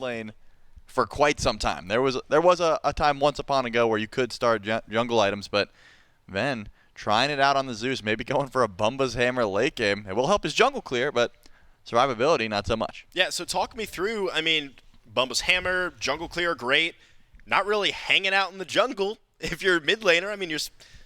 lane for quite some time. There was a time once upon ago where you could start jungle items, but Ven trying it out on the Zeus, maybe going for a Bumba's Hammer late game. It will help his jungle clear, but survivability, not so much. Yeah, so talk me through, I mean, Bumba's Hammer, jungle clear, great. Not really hanging out in the jungle if you're a mid laner. I mean, you're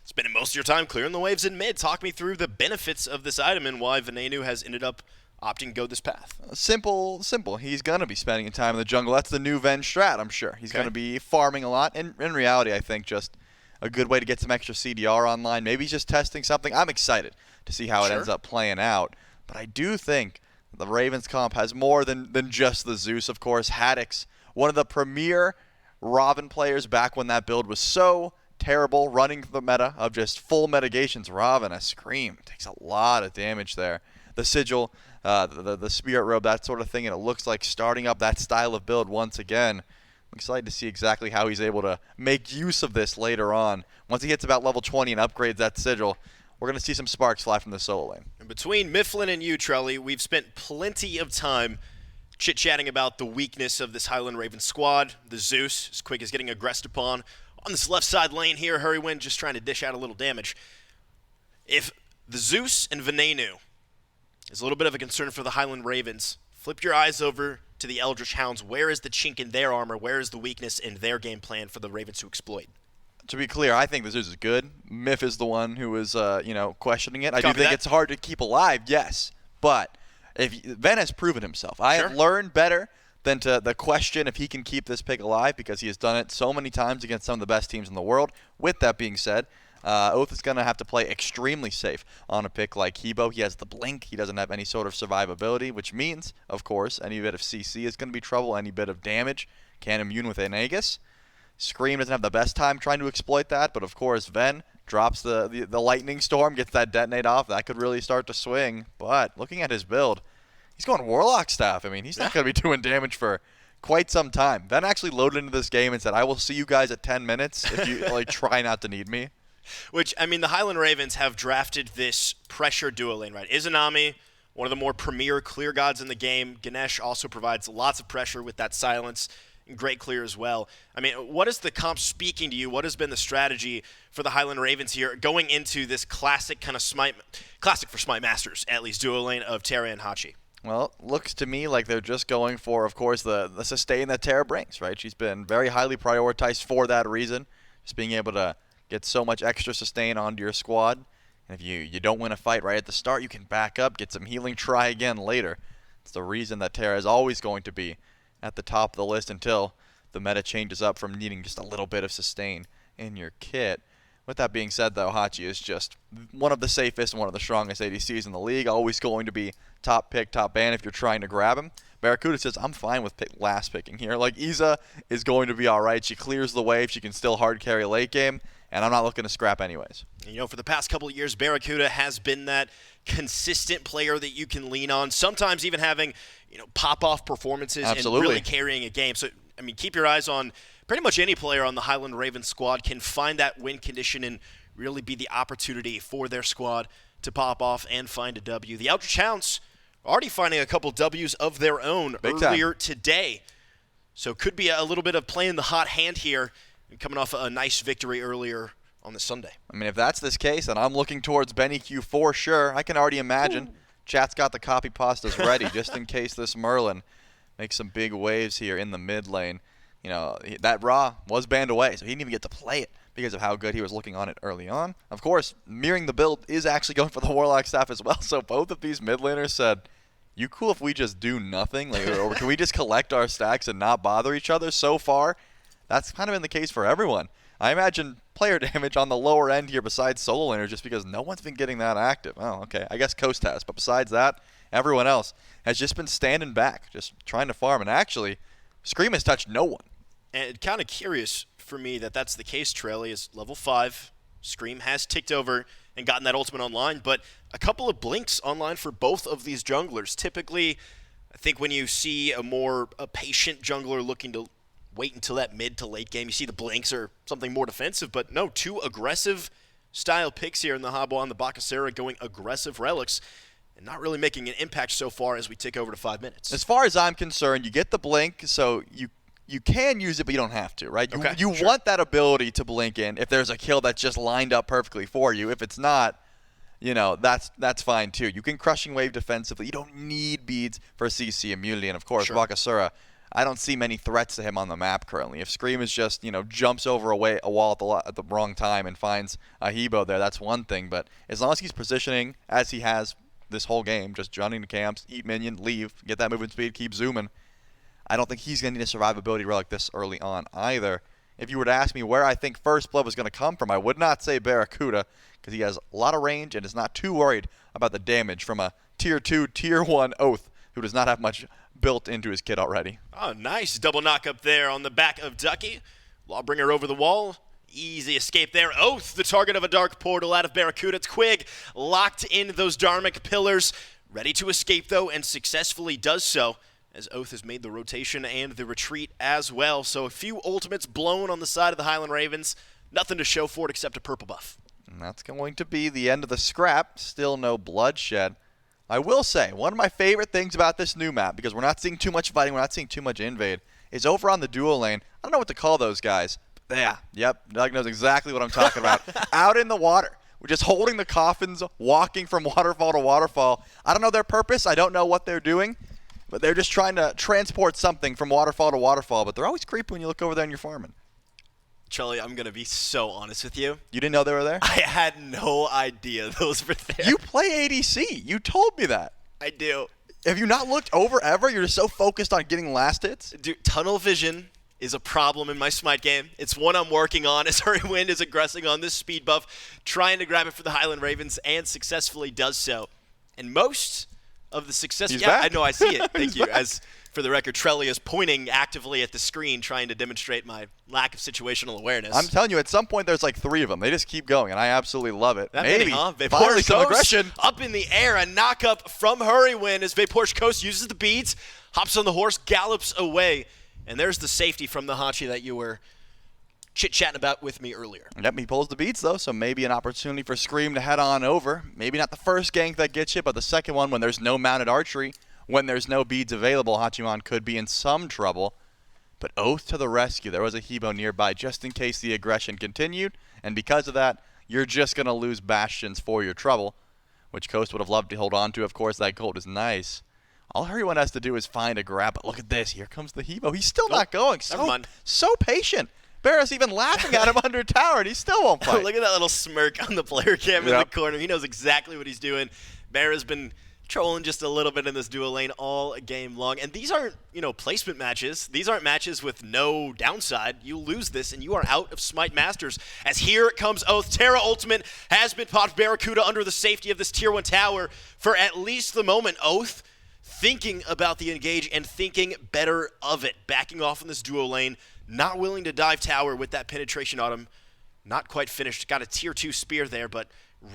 spending most of your time clearing the waves in mid. Talk me through the benefits of this item and why Venenu has ended up opting to go this path. Simple. He's going to be spending time in the jungle. That's the new Ven strat, I'm sure. He's going to be farming a lot. In reality, I think just a good way to get some extra CDR online. Maybe he's just testing something. I'm excited to see how it ends up playing out. But I do think the Ravens comp has more than just the Zeus, of course. Haddix, one of the premier Raven players back when that build was so terrible, running the meta of just full mitigations. Raven, a Scream, takes a lot of damage there. The Sigil, the Spirit Robe, that sort of thing, and it looks like starting up that style of build once again. I'm excited to see exactly how he's able to make use of this later on. Once he hits about level 20 and upgrades that Sigil, we're going to see some sparks fly from the solo lane. And between Mifflin and you, Trelly, we've spent plenty of time chit-chatting about the weakness of this Highland Raven squad. The Zeus, as quick as getting aggressed upon. On this left side lane here, Hurrywin just trying to dish out a little damage. If the Zeus and Venenu is a little bit of a concern for the Highland Ravens, flip your eyes over to the Eldritch Hounds. Where is the chink in their armor? Where is the weakness in their game plan for the Ravens to exploit? To be clear, I think the Zeus is good. Miff is the one who is, questioning it. I do think it's hard to keep alive, yes. But Ven has proven himself. I have learned better than to the question if he can keep this pick alive, because he has done it so many times against some of the best teams in the world. With that being said, Oath is going to have to play extremely safe on a pick like Hebo. He has the blink. He doesn't have any sort of survivability, which means, of course, any bit of CC is going to be trouble. Any bit of damage can't immune with an Aegis. Scream doesn't have the best time trying to exploit that, but of course Ven drops the lightning storm, gets that detonate off. That could really start to swing. But looking at his build, he's going Warlock Staff. I mean, he's not going to be doing damage for quite some time. Ven actually loaded into this game and said, I will see you guys at 10 minutes if you try not to need me. Which, I mean, the Highland Ravens have drafted this pressure duo lane, right? Izanami, one of the more premier clear gods in the game. Ganesh also provides lots of pressure with that silence. Great clear as well. I mean, what is the comp speaking to you? What has been the strategy for the Highland Ravens here going into this classic kind of classic for Smite Masters, at least, duo lane of Terra and Hachi? Well, it looks to me like they're just going for, of course, the sustain that Terra brings, right? She's been very highly prioritized for that reason, just being able to get so much extra sustain onto your squad. And if you don't win a fight right at the start, you can back up, get some healing, try again later. It's the reason that Terra is always going to be at the top of the list until the meta changes up from needing just a little bit of sustain in your kit. With that being said, though, Hachi is just one of the safest and one of the strongest ADCs in the league. Always going to be top pick, top ban if you're trying to grab him. Barracuda says, I'm fine with last picking here. Like, Iza is going to be all right. She clears the wave. She can still hard carry late game, and I'm not looking to scrap anyways. You know, for the past couple of years, Barracuda has been that consistent player that you can lean on, sometimes even having, pop-off performances and really carrying a game. So, I mean, keep your eyes on pretty much any player on the Highland Ravens squad can find that win condition and really be the opportunity for their squad to pop off and find a W. The Eldritch Hounds already finding a couple W's of their own earlier today. So could be a little bit of playing the hot hand here and coming off a nice victory earlier on this Sunday. I mean, if that's this case, and I'm looking towards Benny Q for sure, I can already imagine. Chat's got the copy pastas ready just in case this Merlin makes some big waves here in the mid lane. That Ra was banned away, so he didn't even get to play it because of how good he was looking on it early on. Of course, mirroring the build is actually going for the Warlock Staff as well, so both of these mid laners said, you cool if we just do nothing? Or can we just collect our stacks and not bother each other? So far, that's kind of been the case for everyone. I imagine player damage on the lower end here besides solo laners just because no one's been getting that active. Oh, okay. I guess Coast has. But besides that, everyone else has just been standing back, just trying to farm. And actually, Scream has touched no one. And kind of curious for me that that's the case, Trelly, is level 5. Scream has ticked over and gotten that ultimate online, but a couple of blinks online for both of these junglers. Typically, I think when you see a patient jungler looking to wait until that mid to late game, you see the blinks or something more defensive, but no, two aggressive style picks here in the Habwa and the Bakasera going aggressive relics. and not really making an impact so far as we tick over to 5 minutes. As far as I'm concerned, you get the blink, so you can use it, but you don't have to, right? You want that ability to blink in if there's a kill that's just lined up perfectly for you. If it's not, that's fine too. You can Crushing Wave defensively. You don't need beads for CC immunity. And of course, Bakasura, I don't see many threats to him on the map currently. If Scream is just, jumps over a wall at the wrong time and finds a Hebo there, that's one thing. But as long as he's positioning as he has this whole game, just joining the camps, eat minion, leave, get that movement speed, keep zooming, I don't think he's going to need a survivability relic this early on either. If you were to ask me where I think First Blood was going to come from, I would not say Barracuda, because he has a lot of range and is not too worried about the damage from a Tier 2, Tier 1 Oath, who does not have much built into his kit already. Oh, nice double knock up there on the back of Ducky. Lawbringer over the wall. Easy escape there. Oath, the target of a dark portal out of Barracuda. Twig locked in those Dharmic pillars. Ready to escape, though, and successfully does so, as Oath has made the rotation and the retreat as well. So a few ultimates blown on the side of the Highland Ravens. Nothing to show for it except a purple buff. And that's going to be the end of the scrap. Still no bloodshed. I will say, one of my favorite things about this new map, because we're not seeing too much fighting, we're not seeing too much invade, is over on the duo lane. I don't know what to call those guys. Yeah, yep, Doug knows exactly what I'm talking about. Out in the water. We're just holding the coffins, walking from waterfall to waterfall. I don't know their purpose. I don't know what they're doing. But they're just trying to transport something from waterfall to waterfall. But they're always creepy when you look over there and you're farming. Charlie, I'm going to be so honest with you. You didn't know they were there? I had no idea those were there. You play ADC. You told me that. I do. Have you not looked over ever? You're just so focused on getting last hits? Dude, tunnel vision is a problem in my Smite game. It's one I'm working on as Hurrywind is aggressing on this speed buff, trying to grab it for the Highland Ravens, and successfully does so. And most of the success... He's back. I know, I see it. Thank you. Back. As for the record, Trelly is pointing actively at the screen, trying to demonstrate my lack of situational awareness. I'm telling you, at some point there's like 3 of them. They just keep going, and I absolutely love it. That Maybe. Finally some aggression. Up in the air, a knock-up from Hurrywind as Vapor's Coast uses the beads, hops on the horse, gallops away. And there's the safety from the Hachi that you were chit-chatting about with me earlier. Yep, he pulls the beats, though, so maybe an opportunity for Scream to head on over. Maybe not the first gank that gets you, but the second one when there's no mounted archery, when there's no beads available, Hachiman could be in some trouble. But Oath to the rescue. There was a Hebo nearby just in case the aggression continued, and because of that, you're just going to lose Bastions for your trouble, which Coast would have loved to hold on to. Of course, that gold is nice. All everyone has to do is find a grab. But look at this. Here comes the Hebo. He's still not going. So patient. Barra's even laughing at him under tower, and he still won't fight. Look at that little smirk on the player cam in the corner. He knows exactly what he's doing. Barra's been trolling just a little bit in this duo lane all game long. And these aren't, placement matches. These aren't matches with no downside. You lose this, and you are out of Smite Masters. As here comes Oath. Terra Ultimate has been popped. Barracuda under the safety of this Tier 1 tower for at least the moment. Oath thinking about the engage and thinking better of it. Backing off in this duo lane. Not willing to dive tower with that penetration on him. Not quite finished. Got a Tier 2 spear there, but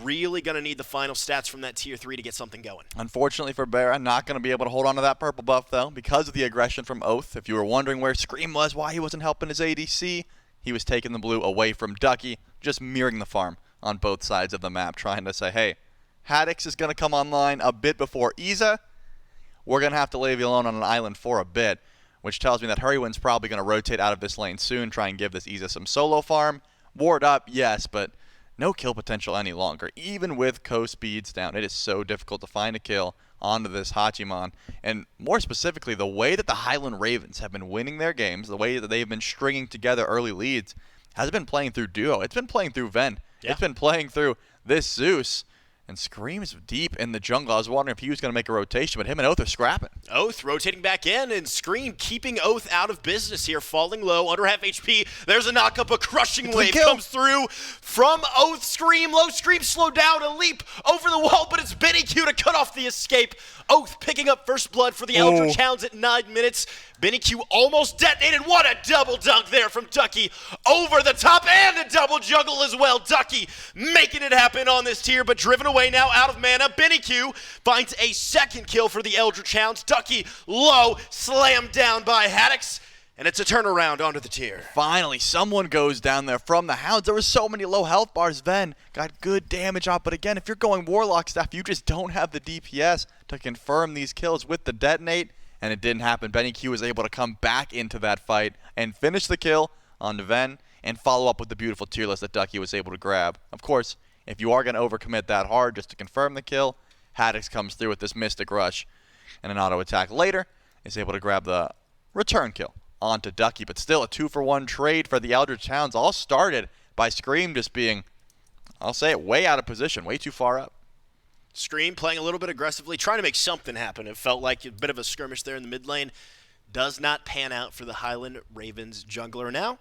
really going to need the final stats from that Tier 3 to get something going. Unfortunately for Barra, not going to be able to hold on to that purple buff, though, because of the aggression from Oath. If you were wondering where Scream was, why he wasn't helping his ADC, he was taking the blue away from Ducky, just mirroring the farm on both sides of the map, trying to say, hey, Haddix is going to come online a bit before Iza. We're going to have to leave you alone on an island for a bit, which tells me that Hurrywind's probably going to rotate out of this lane soon, try and give this Iza some solo farm. Ward up, yes, but no kill potential any longer. Even with Coast speeds down, it is so difficult to find a kill onto this Hachiman. And more specifically, the way that the Highland Ravens have been winning their games, the way that they've been stringing together early leads, has been playing through duo. It's been playing through Ven. Yeah. It's been playing through this Zeus. And Scream's deep in the jungle. I was wondering if he was going to make a rotation, but him and Oath are scrapping. Oath rotating back in, and Scream keeping Oath out of business here, falling low, under half HP. There's a knock-up, a crushing wave comes through from Oath. Scream, low Scream, slow down, a leap over the wall, but it's Venenu to cut off the escape. Oath picking up first blood for the Eldritch Hounds at 9 minutes. Venenu almost detonated. What a double dunk there from Ducky. Over the top and a double juggle as well. Ducky making it happen on this tier, but driven away now out of mana. Venenu finds a second kill for the Eldritch Hounds. Ducky low, slammed down by Haddix. And it's a turnaround onto the tier. Finally, someone goes down there from the Hounds. There were so many low health bars. Ven got good damage off, but again, if you're going Warlock staff, you just don't have the DPS to confirm these kills with the detonate, and it didn't happen. BennyQ was able to come back into that fight and finish the kill on Ven and follow up with the beautiful tier list that Ducky was able to grab. Of course, if you are going to overcommit that hard just to confirm the kill, HOUNDS comes through with this Mystic Rush and an auto attack later, is able to grab the return kill onto Ducky, but still a 2-for-1 trade for the Eldritch Hounds, all started by Scream just being, I'll say it, way out of position, way too far up. Scream playing a little bit aggressively, trying to make something happen. It felt like a bit of a skirmish there in the mid lane. Does not pan out for the Highland Ravens jungler. Now,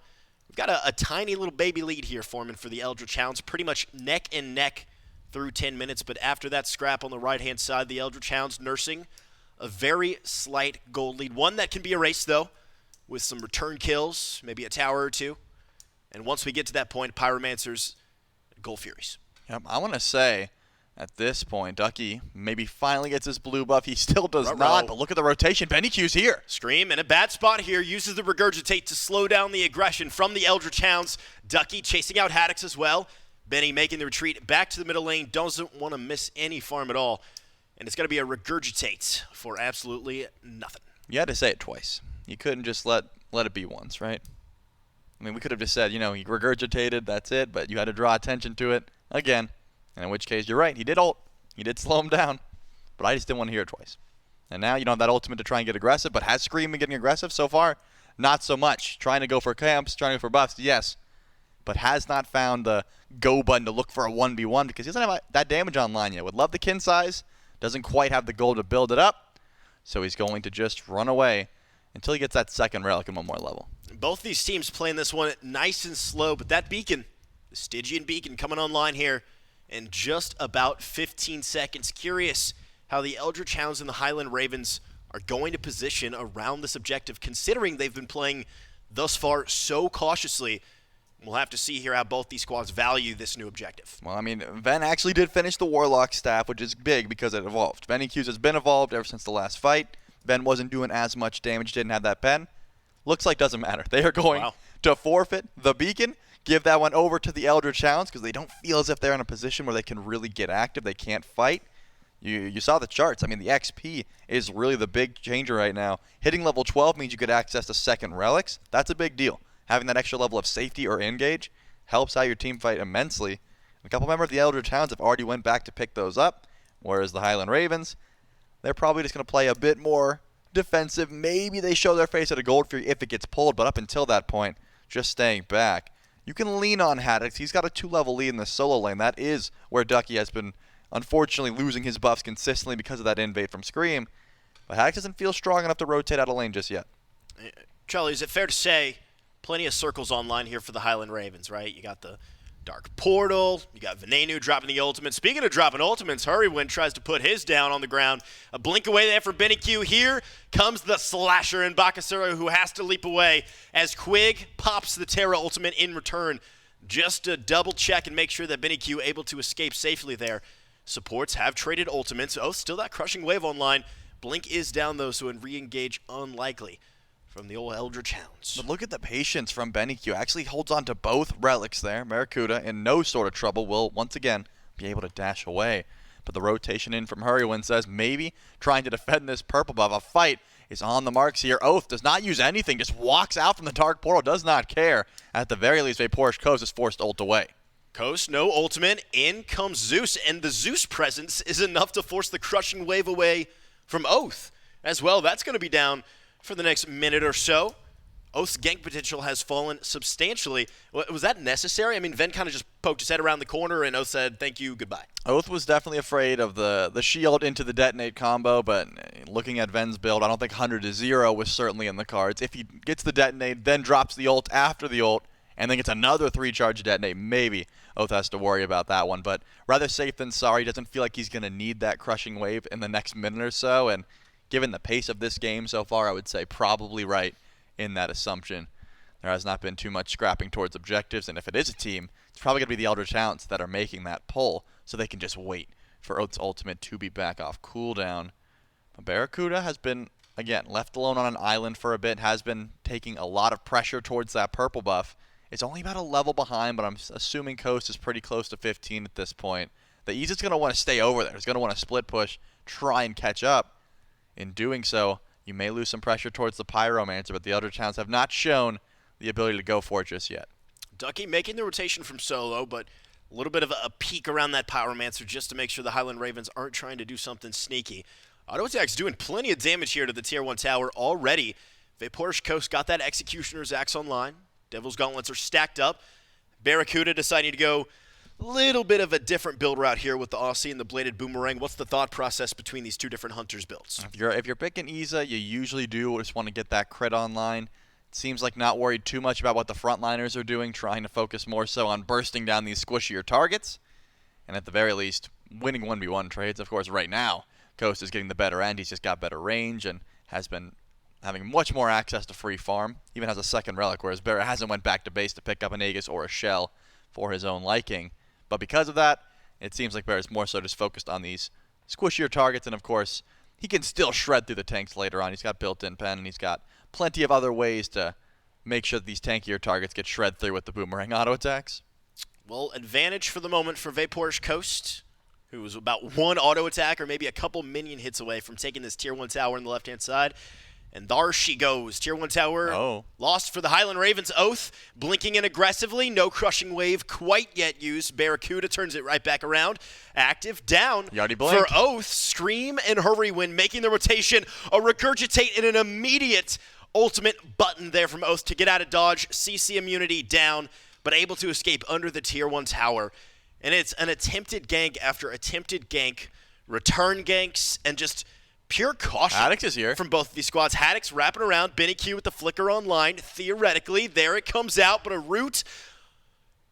we've got a tiny little baby lead here forming for the Eldritch Hounds, pretty much neck and neck through 10 minutes, but after that scrap on the right-hand side, the Eldritch Hounds nursing a very slight gold lead. One that can be erased, though, with some return kills, maybe a tower or two. And once we get to that point, Pyromancers, Gold Furies. Yep, I want to say, at this point, Ducky maybe finally gets his blue buff. He still does not, but look at the rotation. BennyQ's here. Scream in a bad spot here, uses the Regurgitate to slow down the aggression from the Eldritch Hounds. Ducky chasing out HOUNDS as well. Benny making the retreat back to the middle lane, doesn't want to miss any farm at all. And it's going to be a Regurgitate for absolutely nothing. You had to say it twice. You couldn't just let it be once, right? I mean, we could have just said, you know, he regurgitated, that's it, but you had to draw attention to it again. And in which case, you're right, he did ult. He did slow him down, but I just didn't want to hear it twice. And now you don't have that ultimate to try and get aggressive, but has Scream been getting aggressive so far? Not so much. Trying to go for camps, trying to go for buffs, yes. But has not found the go button to look for a 1v1 because he doesn't have that damage online yet. Would love the kin size, doesn't quite have the gold to build it up, so he's going to just run away until he gets that second relic in one more level. Both these teams playing this one nice and slow, but that beacon, the Stygian beacon coming online here in just about 15 seconds. Curious how the Eldritch Hounds and the Highland Ravens are going to position around this objective, considering they've been playing thus far so cautiously. We'll have to see here how both these squads value this new objective. Well, I mean, Ven actually did finish the Warlock staff, which is big because it evolved. BennyQ has been evolved ever since the last fight. Ven wasn't doing as much damage, didn't have that pen. Looks like doesn't matter. They are going to forfeit the beacon, give that one over to the Eldritch Hounds because they don't feel as if they're in a position where they can really get active. They can't fight. You saw the charts. I mean, the XP is really the big changer right now. Hitting level 12 means you get access to second relics. That's a big deal. Having that extra level of safety or engage helps out your team fight immensely. A couple members of the Eldritch Hounds have already went back to pick those up, whereas the Highland Ravens, they're probably just going to play a bit more defensive. Maybe they show their face at a Gold Fury if it gets pulled, but up until that point, just staying back. You can lean on HOUNDS. He's got a 2-level lead in the solo lane. That is where Ducky has been, unfortunately, losing his buffs consistently because of that invade from Scream. But HOUNDS doesn't feel strong enough to rotate out of lane just yet. Charlie, is it fair to say plenty of circles online here for the Highland Ravens, right? You got the Dark Portal, you got Venenu dropping the ultimate. Speaking of dropping ultimates, Hurrywin tries to put his down on the ground. A blink away there for BennyQ. Here comes the slasher in Bakasura, who has to leap away as Quig pops the Terra ultimate in return, just to double check and make sure that BennyQ able to escape safely there. Supports have traded ultimates. Oh, still that crushing wave online. Blink is down though, so in re-engage unlikely from the old Eldritch Hounds. But look at the patience from BennyQ. Actually holds on to both relics there. Barracuda, in no sort of trouble, will once again be able to dash away. But the rotation in from Hurrywin says maybe trying to defend this purple buff. A fight is on the marks here. Oath does not use anything, just walks out from the Dark Portal, does not care. At the very least, Vaporish Coast is forced to ult away. Coast, no ultimate. In comes Zeus, and the Zeus presence is enough to force the crushing wave away from Oath as well. That's going to be down for the next minute or so. Oath's gank potential has fallen substantially. Was that necessary? I mean, Ven kind of just poked his head around the corner, and Oath said, thank you, goodbye. Oath was definitely afraid of the shield into the detonate combo, but looking at Ven's build, I don't think 100 to 0 was certainly in the cards. If he gets the detonate, then drops the ult after the ult, and then gets another 3-charge detonate, maybe Oath has to worry about that one. But rather safe than sorry. Doesn't feel like he's going to need that crushing wave in the next minute or so, and given the pace of this game so far, I would say probably right in that assumption. There has not been too much scrapping towards objectives, and if it is a team, it's probably going to be the Eldritch Hounds that are making that pull, so they can just wait for Oath's ultimate to be back off cooldown. Barracuda has been again, left alone on an island for a bit, has been taking a lot of pressure towards that purple buff. It's only about a level behind, but I'm assuming Coast is pretty close to 15 at this point. The Ease is going to want to stay over there. He's going to want to split push, try and catch up. In doing so, you may lose some pressure towards the Pyromancer, but the other towns have not shown the ability to go for it just yet. Ducky making the rotation from solo, but a little bit of a peek around that Pyromancer just to make sure the Highland Ravens aren't trying to do something sneaky. Auto Attack's doing plenty of damage here to the Tier 1 tower already. Vaporish Coast got that Executioner's Axe online. Devil's Gauntlets are stacked up. Barracuda deciding to go a little bit of a different build route here with the Aussie and the Bladed Boomerang. What's the thought process between these two different Hunters builds? If you're picking Iza, you usually just want to get that crit online. It seems like not worried too much about what the frontliners are doing, trying to focus more so on bursting down these squishier targets. And at the very least, winning 1v1 trades. Of course, right now, Coast is getting the better end. He's just got better range and has been having much more access to free farm. Even has a second relic, whereas Barra hasn't went back to base to pick up an Aegis or a Shell for his own liking. But because of that, it seems like Barra's more so just focused on these squishier targets. And of course, he can still shred through the tanks later on. He's got built-in pen, and he's got plenty of other ways to make sure that these tankier targets get shred through with the Boomerang auto attacks. Well, advantage for the moment for Vaporish Coast, who was about one auto attack or maybe a couple minion hits away from taking this Tier 1 tower on the left-hand side. And there she goes. Tier 1 tower lost for the Highland Ravens. Oath blinking in aggressively. No crushing wave quite yet used. Barracuda turns it right back around. Active down for Oath. Scream and Hurrywin making the rotation. A regurgitate and an immediate ultimate button there from Oath to get out of dodge. CC immunity down, but able to escape under the Tier 1 tower. And it's an attempted gank after attempted gank. Return ganks and just pure caution. Haddox is here from both of these squads. Haddox wrapping around. Benny Q with the flicker online. Theoretically, there it comes out, but a root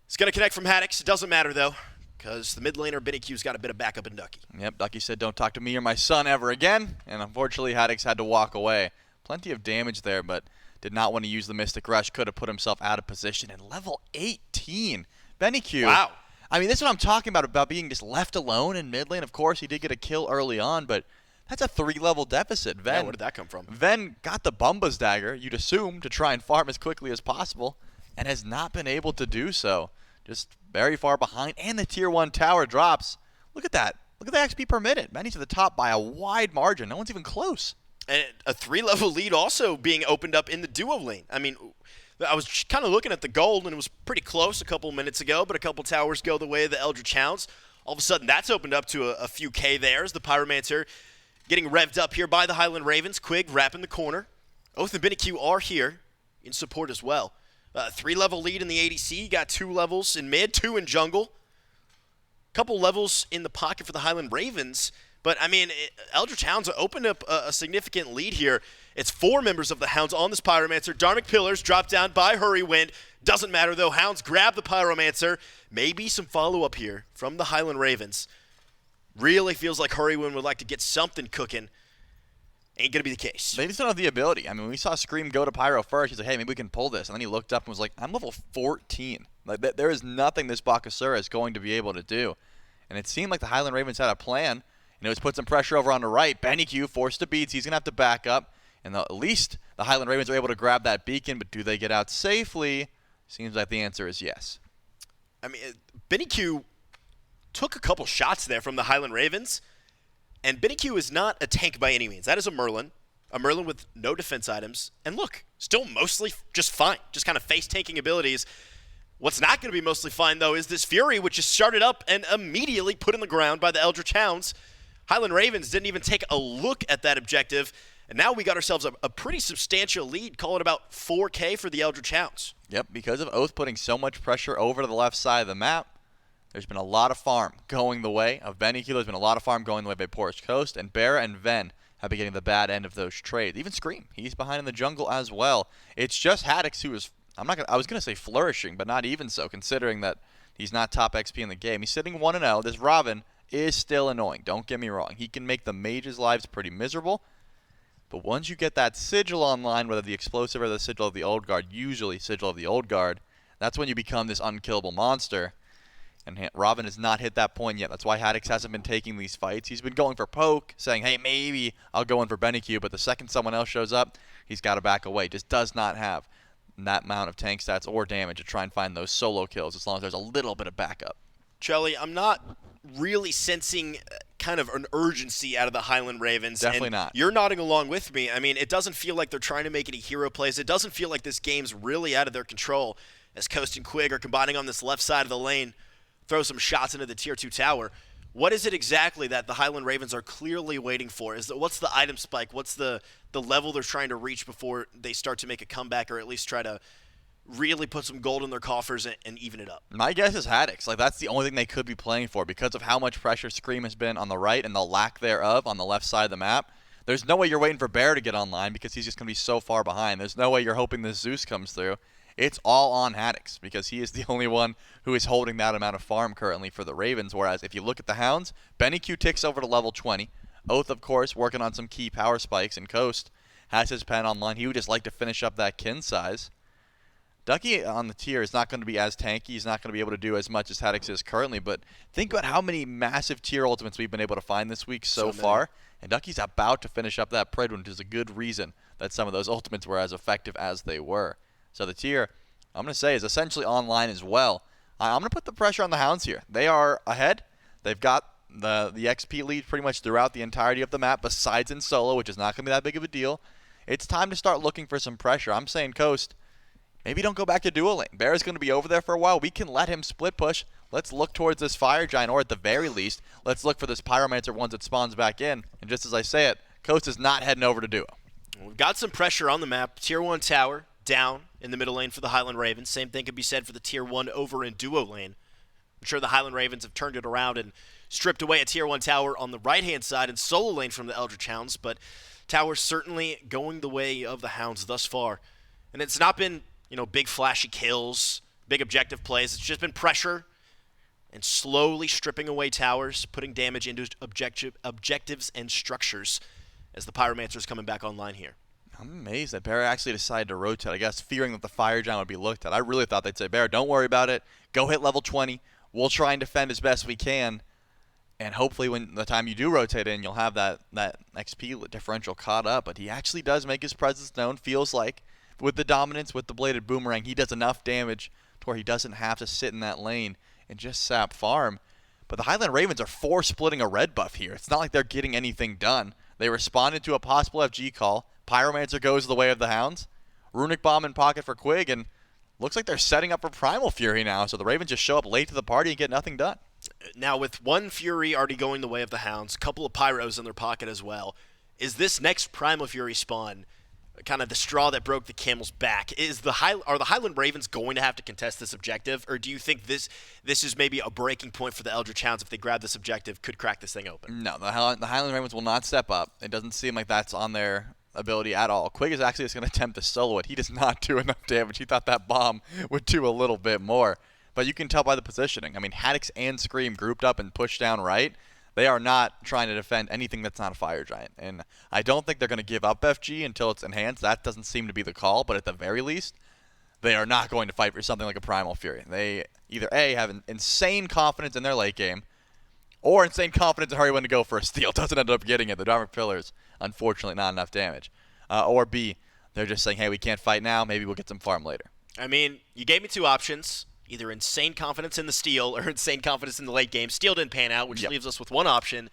is going to connect from Haddox. It doesn't matter, though, because the mid laner, Benny Q's got a bit of backup in Ducky. Yep, Ducky said, don't talk to me or my son ever again, and unfortunately, Haddox had to walk away. Plenty of damage there, but did not want to use the Mystic Rush. Could have put himself out of position. And level 18, Benny Q. Wow. I mean, this is what I'm talking about being just left alone in mid lane. Of course, he did get a kill early on, but that's a 3-level deficit. Yeah, where did that come from? Ven got the Bumba's Dagger, you'd assume, to try and farm as quickly as possible, and has not been able to do so. Just very far behind, and the Tier 1 tower drops. Look at that. Look at the XP per minute. Benny's to the top by a wide margin. No one's even close. And a 3-level lead also being opened up in the duo lane. I mean, I was kind of looking at the gold, and it was pretty close a couple minutes ago, but a couple towers go the way of the Eldritch Hounds. All of a sudden, that's opened up to a few K there as the Pyromancer getting revved up here by the Highland Ravens. Quig wrapping the corner. Oath and Benny Q are here in support as well. 3-level lead in the ADC. Got 2 levels in mid, 2 in jungle. Couple levels in the pocket for the Highland Ravens. But, I mean, Eldritch Hounds opened up a significant lead here. It's 4 members of the Hounds on this Pyromancer. Dharmic Pillars dropped down by Hurrywind. Doesn't matter, though. Hounds grab the Pyromancer. Maybe some follow-up here from the Highland Ravens. Really feels like Hurrywin would like to get something cooking. Ain't going to be the case. They just don't have the ability. I mean, we saw Scream go to Pyro first. He's like, hey, maybe we can pull this. And then he looked up and was like, I'm level 14. Like, there is nothing this Bakasura is going to be able to do. And it seemed like the Highland Ravens had a plan. You know, it's put some pressure over on the right. Benny Q forced to beats. He's going to have to back up. And at least the Highland Ravens are able to grab that beacon. But do they get out safely? Seems like the answer is yes. I mean, Benny Q took a couple shots there from the Highland Ravens, and Benny Q is not a tank by any means. That is a Merlin with no defense items, and look, still mostly just fine, just kind of face-tanking abilities. What's not going to be mostly fine, though, is this Fury, which is started up and immediately put in the ground by the Eldritch Hounds. Highland Ravens didn't even take a look at that objective, and now we got ourselves a pretty substantial lead, call it about 4K for the Eldritch Hounds. Yep, because of Oath putting so much pressure over to the left side of the map, there's been a lot of farm going the way of Benny Q. There's been a lot of farm going the way by Porous Coast, and Barra and Ven have been getting the bad end of those trades. Even Scream, he's behind in the jungle as well. It's just Haddox who is, I was going to say flourishing, but not even so, considering that he's not top XP in the game. He's sitting 1-0. This Raven is still annoying. Don't get me wrong. He can make the mages' lives pretty miserable, but once you get that Sigil online, whether the Explosive or the Sigil of the Old Guard, usually Sigil of the Old Guard, that's when you become this unkillable monster. And Raven has not hit that point yet. That's why Haddix hasn't been taking these fights. He's been going for poke, saying, hey, maybe I'll go in for Venenu, but the second someone else shows up, he's got to back away. Just does not have that amount of tank stats or damage to try and find those solo kills as long as there's a little bit of backup. Chelly, I'm not really sensing kind of an urgency out of the Highland Ravens. Definitely not. You're nodding along with me. I mean, it doesn't feel like they're trying to make any hero plays. It doesn't feel like this game's really out of their control as Coast and Quig are combining on this left side of the lane, throw some shots into the Tier 2 tower. What is it exactly that the Highland Ravens are clearly waiting for? What's the item spike? What's the level they're trying to reach before they start to make a comeback, or at least try to really put some gold in their coffers and even it up? My guess is Haddix. Like, that's the only thing they could be playing for because of how much pressure Scream has been on the right and the lack thereof on the left side of the map. There's no way you're waiting for Bear to get online because he's just going to be so far behind. There's no way you're hoping this Zeus comes through. It's all on Haddix because he is the only one who is holding that amount of farm currently for the Ravens, whereas if you look at the Hounds, BennyQ ticks over to level 20. Oath, of course, working on some key power spikes, and Coast has his pen online. He would just like to finish up that kin size. Ducky on the tier is not going to be as tanky. He's not going to be able to do as much as Haddix is currently, but think about how many massive tier ultimates we've been able to find this week so far. And Ducky's about to finish up that Pred, which is a good reason that some of those ultimates were as effective as they were. So the tier, I'm going to say, is essentially online as well. I'm going to put the pressure on the Hounds here. They are ahead. They've got the XP lead pretty much throughout the entirety of the map, besides in solo, which is not going to be that big of a deal. It's time to start looking for some pressure. I'm saying Coast, maybe don't go back to dual lane. Bear is going to be over there for a while. We can let him split push. Let's look towards this Fire Giant, or at the very least, let's look for this Pyromancer once it spawns back in. And just as I say it, Coast is not heading over to duo. We've got some pressure on the map. Tier 1 tower down in the middle lane for the Highland Ravens. Same thing could be said for the Tier 1 over in duo lane. I'm sure the Highland Ravens have turned it around and stripped away a Tier 1 tower on the right-hand side and solo lane from the Eldritch Hounds, but tower's certainly going the way of the Hounds thus far. And it's not been, big flashy kills, big objective plays. It's just been pressure and slowly stripping away towers, putting damage into objectives and structures as the Pyromancer's coming back online here. I'm amazed that Bear actually decided to rotate, I guess, fearing that the Fire Giant would be looked at. I really thought they'd say, Bear, don't worry about it. Go hit level 20. We'll try and defend as best we can. And hopefully when the time you do rotate in, you'll have that XP differential caught up. But he actually does make his presence known, feels like. With the dominance, with the bladed boomerang, he does enough damage to where he doesn't have to sit in that lane and just sap farm. But the Highland Ravens are splitting a red buff here. It's not like they're getting anything done. They responded to a possible FG call. Pyromancer goes the way of the Hounds. Runic Bomb in pocket for Quig, and looks like they're setting up for Primal Fury now. So the Ravens just show up late to the party and get nothing done. Now with one Fury already going the way of the Hounds, a couple of Pyros in their pocket as well, is this next Primal Fury spawn kind of the straw that broke the camel's back? Are the Highland Ravens going to have to contest this objective, or do you think this is maybe a breaking point for the Eldritch Hounds? If they grab this objective, could crack this thing open? No, the Highland Ravens will not step up. It doesn't seem like that's on their ability at all. Quig is actually just going to attempt to solo it. He does not do enough damage. He thought that bomb would do a little bit more. But you can tell by the positioning. I mean, Haddix and Scream grouped up and pushed down right. They are not trying to defend anything that's not a Fire Giant. And I don't think they're going to give up FG until it's enhanced. That doesn't seem to be the call. But at the very least, they are not going to fight for something like a Primal Fury. They either A, have an insane confidence in their late game, or insane confidence in hurry when to go for a steal. Doesn't end up getting it. The Dark Pillars, unfortunately, not enough damage. Or B, they're just saying, hey, we can't fight now. Maybe we'll get some farm later. I mean, you gave me two options. Either insane confidence in the steal or insane confidence in the late game. Steal didn't pan out, which leaves us with one option.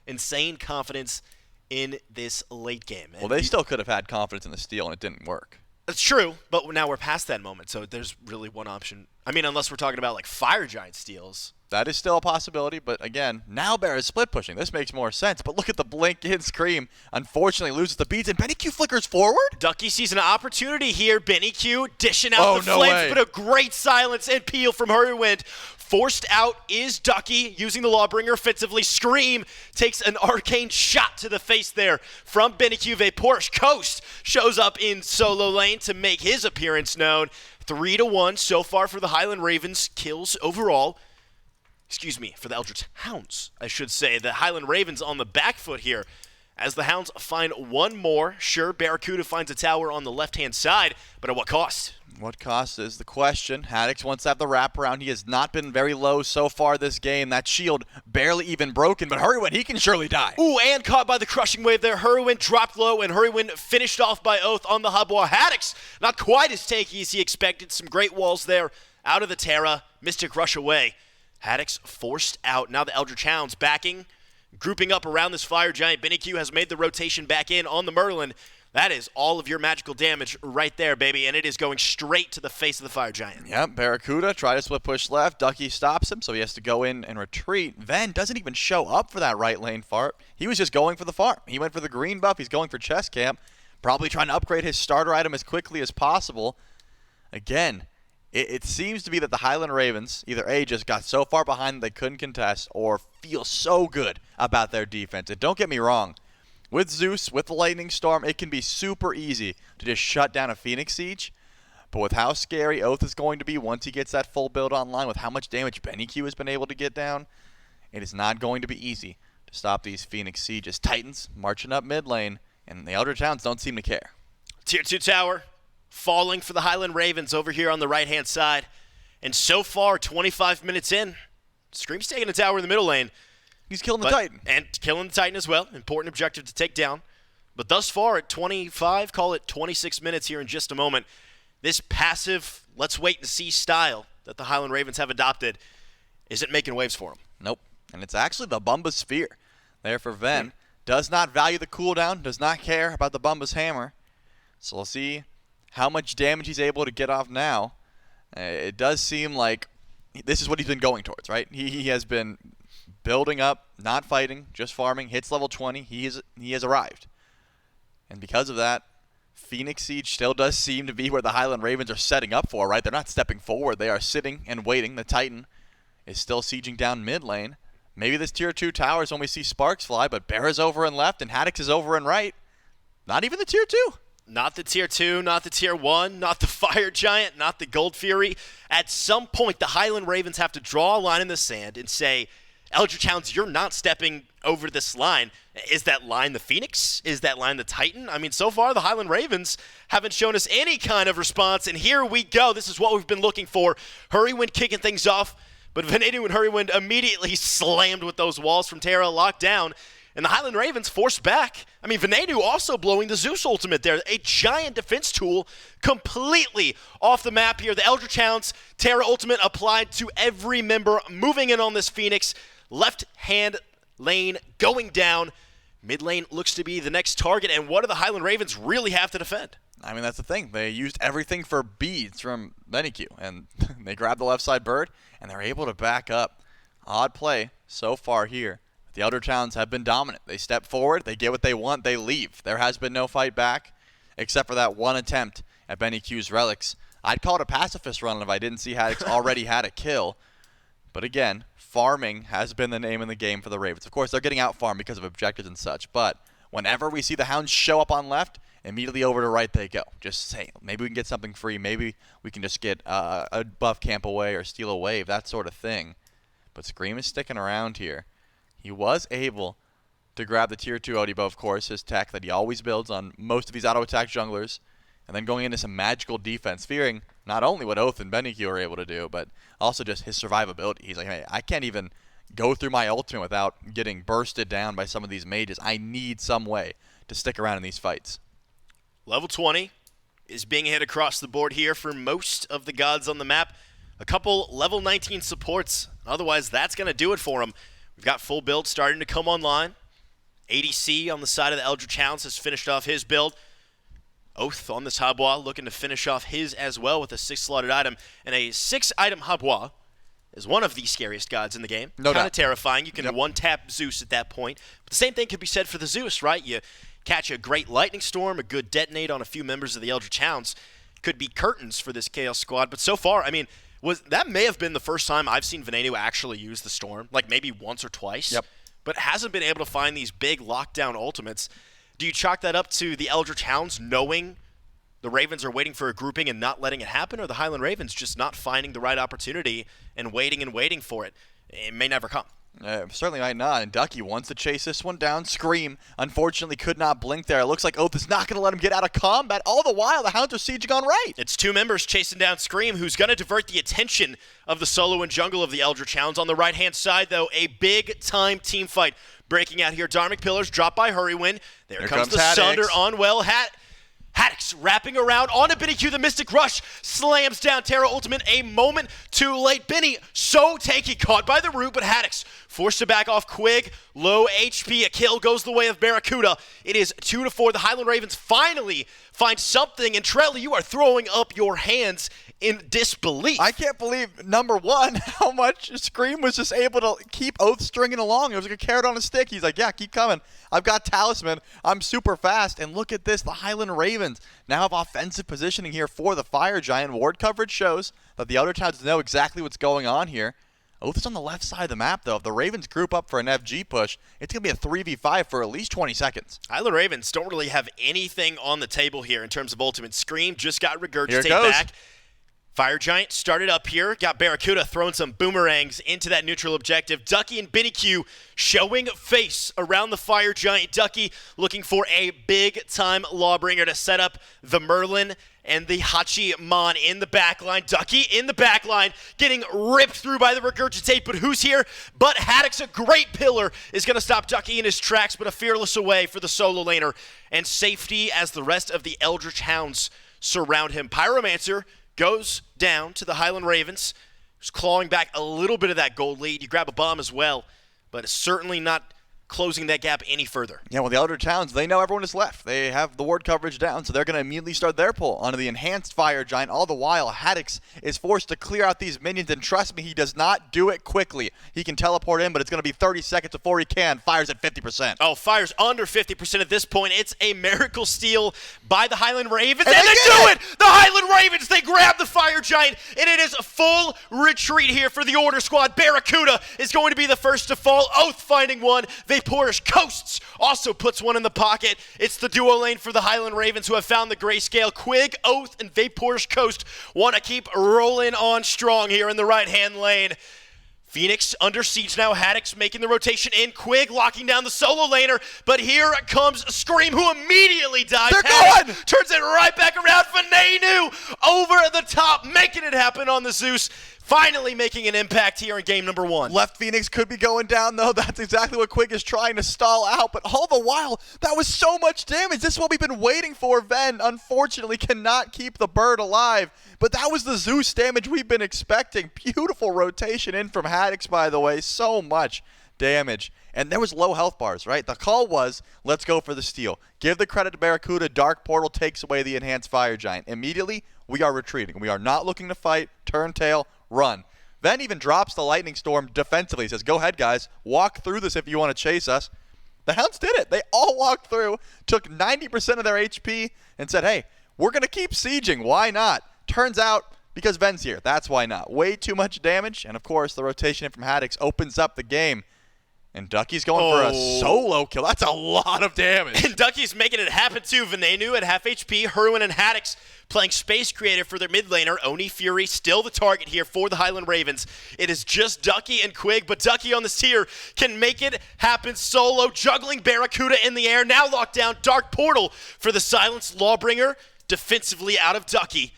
Insane confidence in this late game. Well, they still could have had confidence in the steal, and it didn't work. That's true, but now we're past that moment, so there's really one option. I mean, unless we're talking about, like, Fire Giant steals. That is still a possibility, but again, now Bear is split pushing. This makes more sense, but look at the blink in Scream. Unfortunately, loses the beats, and BennyQ flickers forward? Ducky sees an opportunity here. BennyQ dishing out the flames, but a great silence and peel from Hurrywind. Forced out is Ducky, using the Lawbringer offensively. Scream takes an arcane shot to the face there from BennyQ. Porsche Coast shows up in solo lane to make his appearance known. 3-1 so far for the Highland Ravens. Kills overall. For the Eldritch Hounds, I should say. The Highland Ravens on the back foot here. as the Hounds find one more. Sure, Barracuda finds a tower on the left-hand side, but at what cost? What cost is the question. HOUNDS wants to have the wraparound. He has not been very low so far this game. That shield barely even broken, but Hurrywin, he can surely die. Ooh, and caught by the crushing wave there. Hurrywin dropped low, and Hurrywin finished off by Oath on the Habwa. HOUNDS, not quite as takey as he expected. Some great walls there out of the Terra. Mystic rush away. HOUNDS forced out. Now the Eldritch Hounds backing, grouping up around this Fire Giant. Venenu has made the rotation back in on the Merlin. That is all of your magical damage right there, baby, and it is going straight to the face of the Fire Giant. Yep, Barracuda tried to split push left. Ducky stops him, so he has to go in and retreat. Ven doesn't even show up for that right lane fart. He was just going for the farm. He went for the green buff. He's going for chest camp, probably trying to upgrade his starter item as quickly as possible. Again, it seems to be that the Highland Ravens either A, just got so far behind they couldn't contest, or feel so good about their defense. And don't get me wrong, with Zeus, with the Lightning Storm, it can be super easy to just shut down a Phoenix Siege. But with how scary Oath is going to be once he gets that full build online, with how much damage Venenu has been able to get down, it is not going to be easy to stop these Phoenix Sieges. Titans marching up mid lane, and the Eldritch Hounds don't seem to care. Tier 2 tower falling for the Highland Ravens over here on the right-hand side. And so far, 25 minutes in, Scream's taking a tower in the middle lane. He's killing the Titan. And killing the Titan as well. Important objective to take down. But thus far at 25, call it 26 minutes here in just a moment, this passive, let's wait and see style that the Highland Ravens have adopted isn't making waves for them. Nope. And it's actually the Bumba's Sphere there for Ven. Does not value the cooldown, does not care about the Bumba's Hammer. So we'll see how much damage he's able to get off now. It does seem like this is what he's been going towards, right? He has been building up, not fighting, just farming. Hits level 20. He has arrived. And because of that, Phoenix Siege still does seem to be where the Highland Ravens are setting up for, right? They're not stepping forward. They are sitting and waiting. The Titan is still sieging down mid lane. Maybe this tier 2 tower is when we see sparks fly, but Barra's over and left and HOUNDS is over and right. Not even the tier 2. Not the tier 2, not the tier 1, not the Fire Giant, not the Gold Fury. At some point, the Highland Ravens have to draw a line in the sand and say, Eldritch Hounds, you're not stepping over this line. Is that line the Phoenix? Is that line the Titan? I mean, so far, the Highland Ravens haven't shown us any kind of response, and here we go. This is what we've been looking for. Hurrywin kicking things off, but Venenu and Hurrywin immediately slammed with those walls from Terra, locked down, and the Highland Ravens forced back. I mean, Venenu also blowing the Zeus ultimate there. A giant defense tool completely off the map here. The Eldritch Hounds, Terra ultimate applied to every member, moving in on this Phoenix. Left hand lane going down. Mid lane looks to be the next target. And what do the Highland Ravens really have to defend? I mean, that's the thing. They used everything for beads from Venenu, and they grabbed the left side bird, and they're able to back up. Odd play so far here. The Eldritch Hounds have been dominant. They step forward, they get what they want, they leave. There has been no fight back, except for that one attempt at Venu's relics. I'd call it a pacifist run if I didn't see HOUNDS already had a kill. But again, farming has been the name in the game for the Ravens. Of course, they're getting out-farmed because of objectives and such, but whenever we see the Hounds show up on left, immediately over to right they go. Just saying, maybe we can get something free. Maybe we can just get a buff camp away or steal a wave, that sort of thing. But Scream is sticking around here. He was able to grab the tier 2 Odibo, of course, his tech that he always builds on most of these auto-attack junglers, and then going into some magical defense, fearing not only what Oath and Venenu are able to do, but also just his survivability. He's like, hey, I can't even go through my ultimate without getting bursted down by some of these mages. I need some way to stick around in these fights. Level 20 is being hit across the board here for most of the gods on the map. A couple level 19 supports. Otherwise, that's going to do it for him. We've got full build starting to come online. ADC on the side of the Eldritch Hounds has finished off his build. Oath on this Habwa looking to finish off his as well with a 6-slotted item. And a 6-item Habwa is one of the scariest gods in the game. No doubt. Kind of terrifying. You can one-tap Zeus at that point. But the same thing could be said for the Zeus, right? You catch a great Lightning Storm, a good detonate on a few members of the Eldritch Hounds. Could be curtains for this Chaos squad. But so far, I mean, that may have been the first time I've seen Venenu actually use the Storm. Like maybe once or twice. Yep. But hasn't been able to find these big lockdown ultimates. Do you chalk that up to the Eldritch Hounds knowing the Ravens are waiting for a grouping and not letting it happen, or the Highland Ravens just not finding the right opportunity and waiting for it? It may never come. Certainly might not. And Ducky wants to chase this one down. Scream, unfortunately, could not blink there. It looks like Oath is not going to let him get out of combat. All the while, the Hounds are sieging on right. It's two members chasing down Scream, who's going to divert the attention of the solo and jungle of the Eldritch Hounds. On the right-hand side, though, a big-time team fight breaking out here. Dharmic Pillars dropped by Hurrywin. There comes the Sunder on well. Haddix wrapping around onto Benny Q. The Mystic Rush slams down Terra Ultimate a moment too late. Benny so tanky, caught by the root, but Haddix forced to back off. Quig, low HP. A kill goes the way of Barracuda. It is 2-4. The Highland Ravens finally find something. And Trelly, you are throwing up your hands in disbelief. I can't believe, number one, how much Scream was just able to keep Oath stringing along. It was like a carrot on a stick. He's like, yeah, keep coming. I've got Talisman. I'm super fast. And look at this. The Highland Ravens now have offensive positioning here for the Fire Giant. Ward coverage shows that the Eldritch Hounds know exactly what's going on here. Oath is on the left side of the map, though. If the Ravens group up for an FG push, it's going to be a 3v5 for at least 20 seconds. Highland Ravens don't really have anything on the table here in terms of ultimate. Scream just got regurgitated back. Fire Giant started up here, got Barracuda throwing some boomerangs into that neutral objective. Ducky and Benny Q showing face around the Fire Giant. Ducky looking for a big-time Lawbringer to set up the Merlin and the Hachiman in the backline. Ducky in the backline, getting ripped through by the Regurgitate, but who's here? But Haddix, a great pillar, is going to stop Ducky in his tracks, but a fearless away for the solo laner, and safety as the rest of the Eldritch Hounds surround him. Pyromancer goes down to the Highland Ravens, who's clawing back a little bit of that gold lead. You grab a bomb as well, but it's certainly not closing that gap any further. Yeah, well, the Eldritch Hounds, they know everyone is left. They have the ward coverage down, so they're going to immediately start their pull onto the enhanced Fire Giant. All the while, Haddix is forced to clear out these minions, and trust me, he does not do it quickly. He can teleport in, but it's going to be 30 seconds before he can. Fires at 50%. Oh, fires under 50% at this point. It's a miracle steal by the Highland Ravens, and they do it! The Highland Ravens, they grab the Fire Giant, and it is a full retreat here for the Order Squad. Barracuda is going to be the first to fall. Oath finding one. Vaporish Coasts also puts one in the pocket. It's the duo lane for the Highland Ravens who have found the grayscale. Quig, Oath, and Vaporish Coast want to keep rolling on strong here in the right-hand lane. Phoenix under siege now. Haddix making the rotation in. Quig locking down the solo laner. But here comes Scream, who immediately dies. They're gone! Turns it right back around. Venenu over the top, making it happen on the Zeus. Finally making an impact here in game number one. Left Phoenix could be going down, though. That's exactly what Quig is trying to stall out. But all the while, that was so much damage. This is what we've been waiting for. Ven, unfortunately, cannot keep the bird alive. But that was the Zeus damage we've been expecting. Beautiful rotation in from Haddix, by the way. So much damage. And there was low health bars, right? The call was, let's go for the steal. Give the credit to Barracuda. Dark Portal takes away the enhanced Fire Giant. Immediately, we are retreating. We are not looking to fight. Turn tail. Run. Ven even drops the Lightning Storm defensively. He says, go ahead, guys. Walk through this if you want to chase us. The Hounds did it. They all walked through, took 90% of their HP, and said, hey, we're going to keep sieging. Why not? Turns out, because Ven's here. That's why not. Way too much damage. And, of course, the rotation from Haddix opens up the game. And Ducky's going for a solo kill. That's a lot of damage. And Ducky's making it happen too. Venenu at half HP. Hurwin and Haddix playing Space Creator for their mid laner. Oni Fury still the target here for the Highland Ravens. It is just Ducky and Quig, but Ducky on this tier can make it happen solo. Juggling Barracuda in the air. Now locked down. Dark Portal for the Silenced Lawbringer. Defensively out of Ducky.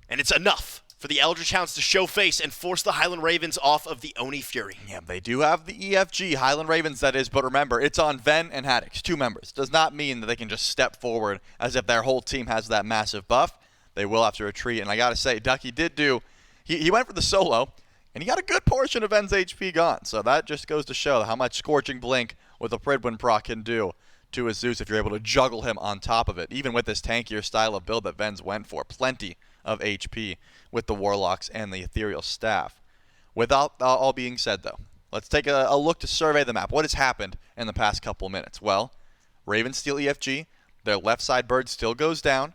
And it's enough for the Eldritch Hounds to show face and force the Highland Ravens off of the Oni Fury. Yeah, they do have the EFG, Highland Ravens that is, but remember, it's on Ven and Haddix, two members. Does not mean that they can just step forward as if their whole team has that massive buff. They will have to retreat, and I gotta say, Ducky did do, he went for the solo, and he got a good portion of Ven's HP gone, so that just goes to show how much Scorching Blink with a Pridwin proc can do to his Zeus if you're able to juggle him on top of it, even with this tankier style of build that Ven's went for. Plenty of HP with the Warlocks and the Ethereal Staff. Without all being said, though, let's take a look to survey the map. What has happened in the past couple minutes? Well, Ravens steal EFG, their left side bird still goes down,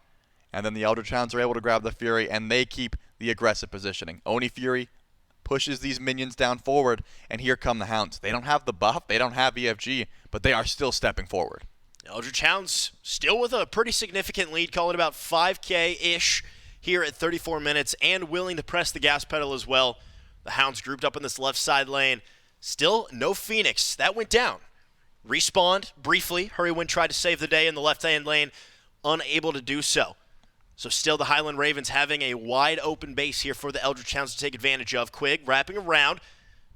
and then the Eldritch Hounds are able to grab the Fury, and they keep the aggressive positioning. Oni Fury pushes these minions down forward, and here come the Hounds. They don't have the buff, they don't have EFG, but they are still stepping forward. Eldritch Hounds still with a pretty significant lead, call it about 5K-ish here at 34 minutes, and willing to press the gas pedal as well. The Hounds grouped up in this left side lane. Still no Phoenix. That went down. Respawned briefly. Hurrywin tried to save the day in the left-hand lane. Unable to do so. So still the Highland Ravens having a wide open base here for the Eldritch Hounds to take advantage of. Quig wrapping around.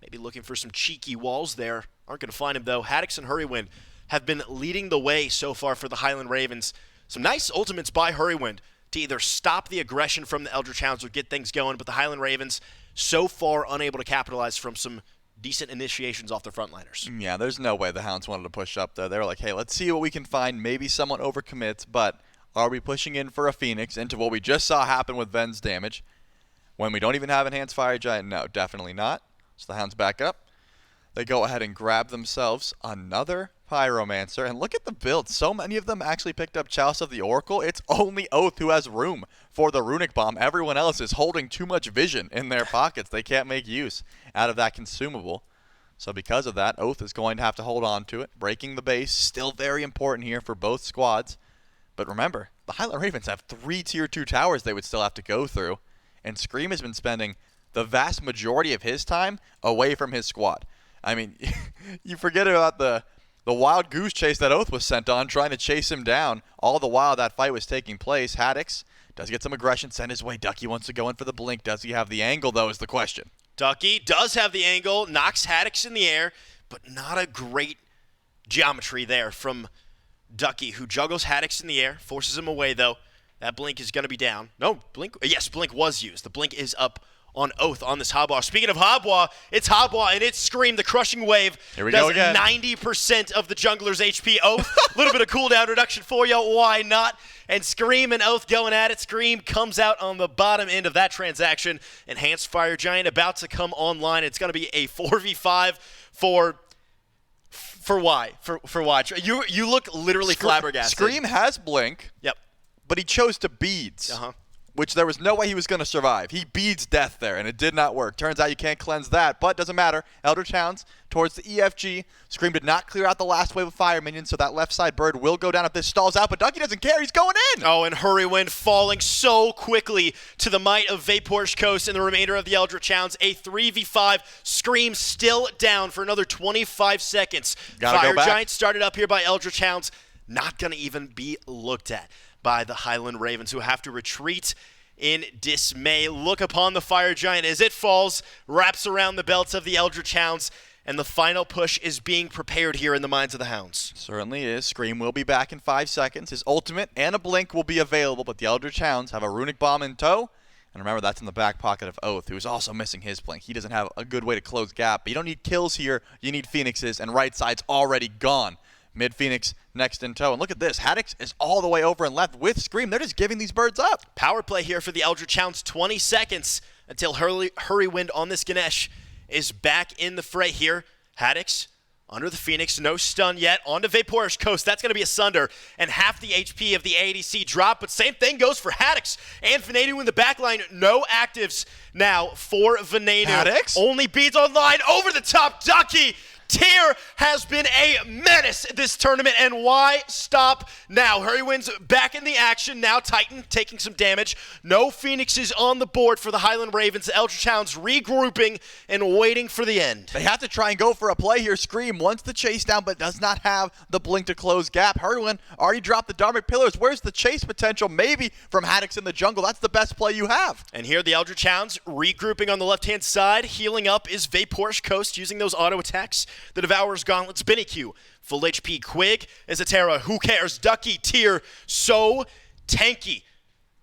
Maybe looking for some cheeky walls there. Aren't going to find him though. Haddix and Hurrywin have been leading the way so far for the Highland Ravens. Some nice ultimates by Hurrywin to either stop the aggression from the Eldritch Hounds or get things going, but the Highland Ravens so far unable to capitalize from some decent initiations off their frontliners. Yeah, there's no way the Hounds wanted to push up there. They were like, hey, let's see what we can find. Maybe someone overcommits, but are we pushing in for a Phoenix into what we just saw happen with Ven's damage when we don't even have Enhanced Fire Giant? No, definitely not. So the Hounds back up. They go ahead and grab themselves another Pyromancer. And look at the build. So many of them actually picked up Chalice of the Oracle. It's only Oath who has room for the Runic Bomb. Everyone else is holding too much vision in their pockets. They can't make use out of that consumable. So because of that, Oath is going to have to hold on to it. Breaking the base, still very important here for both squads. But remember, the Highland Ravens have 3 Tier 2 towers they would still have to go through. And Scream has been spending the vast majority of his time away from his squad. I mean, you forget about the wild goose chase that Oath was sent on, trying to chase him down. All the while that fight was taking place, Haddix does get some aggression sent his way. Ducky wants to go in for the blink. Does he have the angle, though, is the question. Ducky does have the angle, knocks Haddix in the air, but not a great geometry there from Ducky, who juggles Haddix in the air, forces him away, though. That blink is going to be down. No, blink. Yes, blink was used. The blink is up on Oath on this Habwa. Speaking of Habwa, it's Habwa and it's Scream, the crushing wave. Here we go again. 90% of the jungler's HP. Oath, a little bit of cooldown reduction for you. Why not? And Scream and Oath going at it. Scream comes out on the bottom end of that transaction. Enhanced Fire Giant about to come online. It's going to be a 4v5 for why? For why? You look literally flabbergasted. Scream has blink. Yep. But he chose to beads, which there was no way he was going to survive. He beads death there, and it did not work. Turns out you can't cleanse that, but doesn't matter. Eldritch Hounds towards the EFG. Scream did not clear out the last wave of fire minions, so that left side bird will go down if this stalls out, but Ducky doesn't care. He's going in. Oh, and Hurrywin falling so quickly to the might of Vaporish Coast and the remainder of the Eldritch Hounds. A 3v5. Scream still down for another 25 seconds. Fire Giant started up here by Eldritch Hounds. Not going to even be looked at by the Highland Ravens, who have to retreat in dismay. Look upon the Fire Giant as it falls, wraps around the belts of the Eldritch Hounds, and the final push is being prepared here in the minds of the Hounds. Certainly is. Scream will be back in 5 seconds. His ultimate and a blink will be available, but the Eldritch Hounds have a Runic Bomb in tow. And remember, that's in the back pocket of Oath, who is also missing his blink. He doesn't have a good way to close gap, but you don't need kills here. You need Phoenixes, and right side's already gone. Mid Phoenix next in tow. And look at this. Haddix is all the way over and left with Scream. They're just giving these birds up. Power play here for the Eldritch Hounds. 20 seconds until Hurrywind on this Ganesh is back in the fray here. Haddix under the Phoenix. No stun yet. On to Vaporish Coast. That's going to be a Sunder. And half the HP of the ADC drop. But same thing goes for Haddix and Venenu in the backline. No actives now for Venenu. Haddix? Only beads online. Over the top. Ducky. Tier has been a menace this tournament, and why stop now? Hurrywin's back in the action. Now Titan taking some damage. No Phoenixes on the board for the Highland Ravens. The Eldritch Hounds regrouping and waiting for the end. They have to try and go for a play here. Scream wants the chase down, but does not have the blink to close gap. Hurrywin already dropped the Dharmic Pillars. Where's the chase potential? Maybe from Haddix in the jungle. That's the best play you have. And here the Eldritch Hounds regrouping on the left-hand side. Healing up is Vaporish Coast using those auto attacks. The Devourer's Gauntlets, Benny full HP. Quig is a Terra. Who cares? Ducky, Tier, so tanky.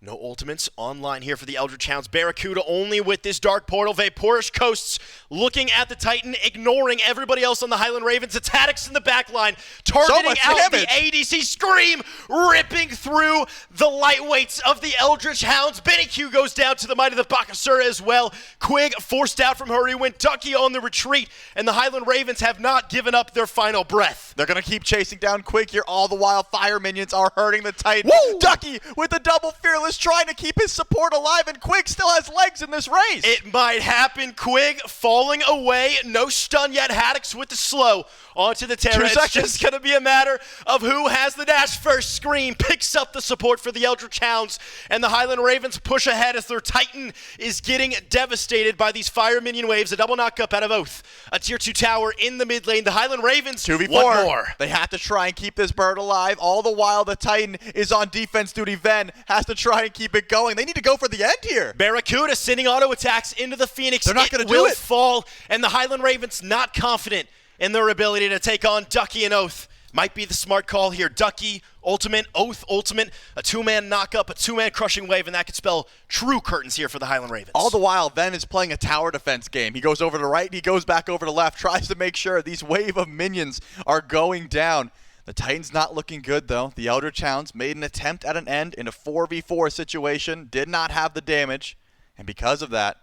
No ultimates online here for the Eldritch Hounds. Barracuda only with this Dark Portal. Vaporish Coasts looking at the Titan, ignoring everybody else on the Highland Ravens. It's Haddix in the backline, targeting out the ADC. Scream ripping through the lightweights of the Eldritch Hounds. Benny goes down to the might of the Bakasura as well. Quig forced out from Hurrywin. Ducky on the retreat, and the Highland Ravens have not given up their final breath. They're going to keep chasing down Quig here. All the while, fire minions are hurting the Titan. Woo! Ducky with the double Fearless trying to keep his support alive, and Quig still has legs in this race. It might happen. Quig falling away. No stun yet. Haddox with the slow onto the Terra. It's just going to be a matter of who has the dash first. Scream picks up the support for the Eldritch Hounds, and the Highland Ravens push ahead as their Titan is getting devastated by these fire minion waves. A double knock up out of Oath. A tier 2 tower in the mid lane. The Highland Ravens 2v4. One more. They have to try and keep this bird alive. All the while, the Titan is on defense duty. Ven has to try and keep it going. They need to go for the end here. Barracuda sending auto attacks into the Phoenix. They're not going to do it. It will fall, and the Highland Ravens not confident in their ability to take on Ducky and Oath. Might be the smart call here. Ducky, ultimate, Oath, ultimate, a two-man knock-up, a two-man crushing wave, and that could spell true curtains here for the Highland Ravens. All the while, Ven is playing a tower defense game. He goes over to the right, he goes back over to the left, tries to make sure these wave of minions are going down. The Titan's not looking good, though. The Eldritch Hounds made an attempt at an end in a 4v4 situation, did not have the damage, and because of that,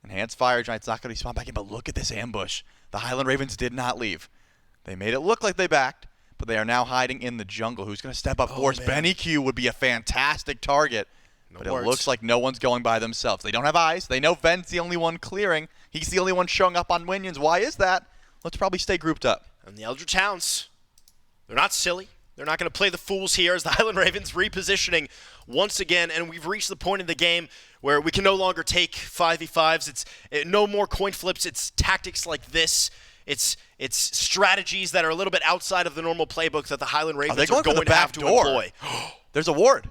Enhanced Fire Giant's not going to spawn back in, but look at this ambush. The Highland Ravens did not leave. They made it look like they backed, but they are now hiding in the jungle. Who's going to step up for us? Benny Q would be a fantastic target, but it looks like no one's going by themselves. They don't have eyes. They know Ven's the only one clearing. He's the only one showing up on minions. Why is that? Let's probably stay grouped up. And the Eldritch Hounds, they're not silly. They're not going to play the fools here as the Highland Ravens repositioning once again, and we've reached the point in the game where we can no longer take 5v5s. It's no more coin flips. It's tactics like this. It's strategies that are a little bit outside of the normal playbook that the Highland Ravens are going to have to employ. There's a ward.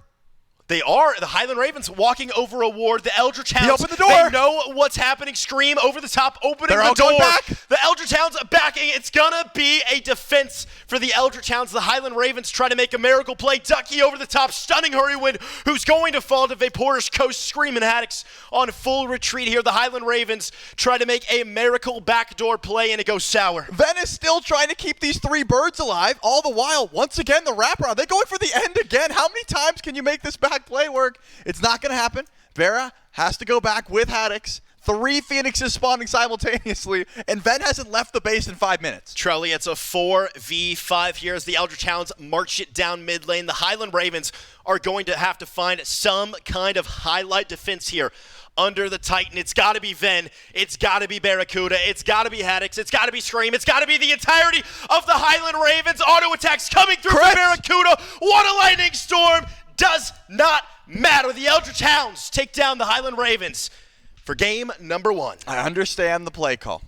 They are. The Highland Ravens walking over a ward. The Eldritch Hounds. He opened the door. They know what's happening. Scream over the top, opening the door. Back. The Eldritch Hounds backing. It's going to be a defense for the Eldritch Hounds. The Highland Ravens try to make a miracle play. Ducky over the top, stunning Hurrywind, who's going to fall to Vaporish Coast. Scream and Haddox on full retreat here. The Highland Ravens try to make a miracle backdoor play, and it goes sour. Ven is still trying to keep these three birds alive. All the while, once again, the wraparound. They're going for the end again. How many times can you make this back play work? It's not going to happen. Vera has to go back with Haddox. 3 Phoenixes spawning simultaneously, and Ven hasn't left the base in 5 minutes. Trelly, it's a 4v5 here as the Eldritch Hounds march it down mid lane. The Highland Ravens are going to have to find some kind of highlight defense here under the Titan. It's got to be Ven. It's got to be Barracuda. It's got to be Haddox. It's got to be Scream. It's got to be the entirety of the Highland Ravens. Auto attacks coming through for Barracuda. What a lightning storm. Does not matter. The Eldritch Hounds take down the Highland Ravens for game number 1. I understand the play call.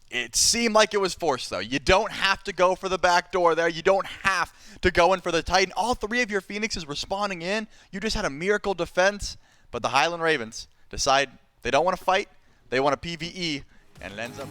It seemed like it was forced, though. You don't have to go for the back door there. You don't have to go in for the Titan. All 3 of your Phoenixes were spawning in. You just had a miracle defense. But the Highland Ravens decide they don't want to fight. They want to PvE, and it ends up...